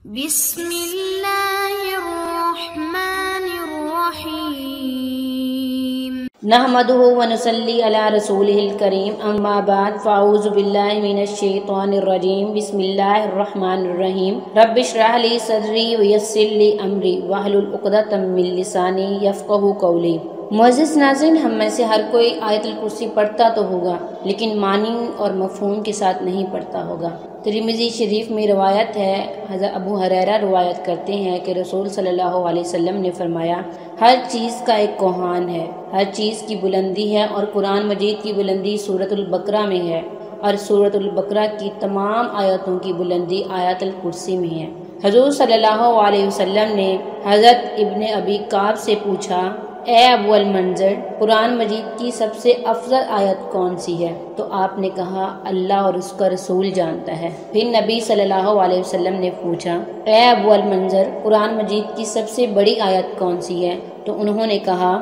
بسم اللہ الرحمن الرحیم نحمده ونصلی علی رسولہ الکریم اما بعد فاعوذ باللہ من الشیطان الرجیم بسم اللہ الرحمن الرحیم رب اشرح لی صدری ویسر لی امری واحلل عقدۃ من لسانی یفقہوا قولی۔ معزز ناظرین، ہم میں سے ہر کوئی آیت الکرسی پڑھتا تو ہوگا لیکن معنی اور مفہوم کے ساتھ نہیں پڑھتا ہوگا۔ ترمذی شریف میں روایت ہے، حضرت ابو ہریرہ روایت کرتے ہیں کہ رسول صلی اللہ علیہ وسلم نے فرمایا، ہر چیز کا ایک کوہان ہے، ہر چیز کی بلندی ہے اور قرآن مجید کی بلندی سورۃ البقرہ میں ہے اور سورۃ البقرہ کی تمام آیتوں کی بلندی آیت الکرسی میں ہے۔ حضور صلی اللہ علیہ وسلم نے حضرت ابن ابی کعب سے پوچھا، اے ابو المنذر، قرآن مجید کی سب سے افضل آیت کون سی ہے؟ تو آپ نے کہا، اللہ اور اس کا رسول جانتا ہے۔ پھر نبی صلی اللہ علیہ وسلم نے پوچھا، اے ابو المنذر، قرآن مجید کی سب سے بڑی آیت کون سی ہے؟ تو انہوں نے کہا،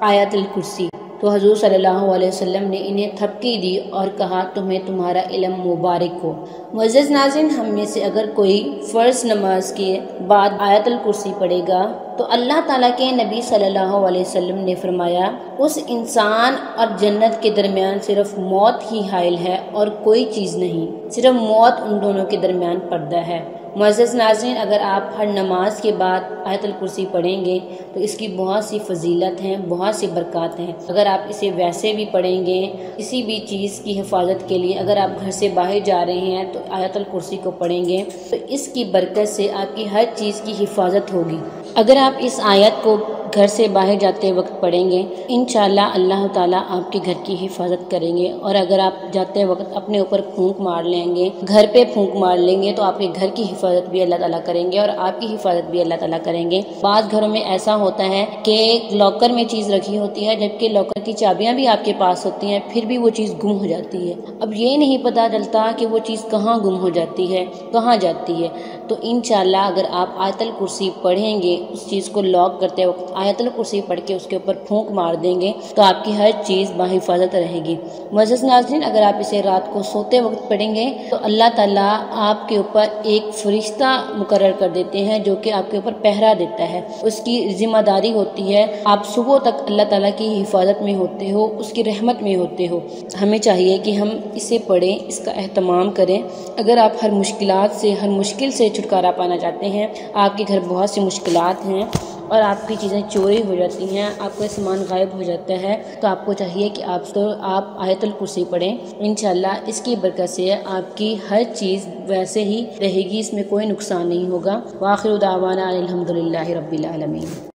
آیت الکرسی۔ تو حضور صلی اللہ علیہ وسلم نے انہیں تھپکی دی اور کہا، تمہیں تمہارا علم مبارک ہو۔ معزز ناظرین، ہم میں سے اگر کوئی فرض نماز کے بعد آیت الکرسی پڑھے گا تو اللہ تعالیٰ کے نبی صلی اللہ علیہ وسلم نے فرمایا، اس انسان اور جنت کے درمیان صرف موت ہی حائل ہے اور کوئی چیز نہیں، صرف موت ان دونوں کے درمیان پردہ ہے۔ معزز ناظرین، اگر آپ ہر نماز کے بعد آیت الکرسی پڑھیں گے تو اس کی بہت سی فضیلت ہیں، بہت سی برکات ہیں۔ اگر آپ اسے ویسے بھی پڑھیں گے، کسی بھی چیز کی حفاظت کے لیے اگر آپ گھر سے باہر جا رہے ہیں تو آیت الکرسی کو پڑھیں گے تو اس کی برکت سے آپ کی ہر چیز کی حفاظت ہوگی۔ اگر آپ اس آیت کو گھر سے باہر جاتے وقت پڑھیں گے، انشاءاللہ اللہ تعالیٰ آپ کے گھر کی حفاظت کریں گے۔ اور اگر آپ جاتے وقت اپنے اوپر پھونک مار لیں گے، گھر پہ پھونک مار لیں گے، تو آپ کے گھر کی حفاظت بھی اللہ تعالیٰ کریں گے اور آپ کی حفاظت بھی اللہ تعالیٰ کریں گے۔ بعض گھروں میں ایسا ہوتا ہے کہ لاکر میں چیز رکھی ہوتی ہے جبکہ لاکر کی چابیاں بھی آپ کے پاس ہوتی ہیں، پھر بھی وہ چیز گم ہو جاتی ہے۔ اب یہ نہیں پتہ چلتا کہ وہ چیز کہاں گم ہو جاتی ہے، کہاں جاتی ہے۔ تو انشاءاللہ اگر آپ آیت الکرسی پڑھیں گے، اس چیز کو لاک کرتے وقت آیت الکرسی پڑھ کے اس کے اوپر پھونک مار دیں گے تو آپ کی ہر چیز بحفاظت رہے گی۔ معزز ناظرین، اگر آپ اسے رات کو سوتے وقت پڑھیں گے تو اللہ تعالیٰ آپ کے اوپر ایک فرشتہ مقرر کر دیتے ہیں جو کہ آپ کے اوپر پہرا دیتا ہے۔ اس کی ذمہ داری ہوتی ہے آپ صبح تک اللہ تعالیٰ کی حفاظت میں ہوتے ہو، اس کی رحمت میں ہوتے ہو۔ ہمیں چاہیے کہ ہم اسے پڑھیں، اس کا اہتمام کریں۔ اگر آپ ہر مشکلات سے، ہر مشکل سے چھٹکارا پانا چاہتے ہیں، آپ کے گھر بہت سی مشکلات ہیں اور آپ کی چیزیں چوری ہو جاتی ہیں، آپ کا سامان غائب ہو جاتا ہے، تو آپ کو چاہیے کہ آپ آیت الکرسی پڑھیں۔ انشاءاللہ اس کی برکت سے آپ کی ہر چیز ویسے ہی رہے گی، اس میں کوئی نقصان نہیں ہوگا۔ وآخر دعوانا الحمدللہ رب العالمین۔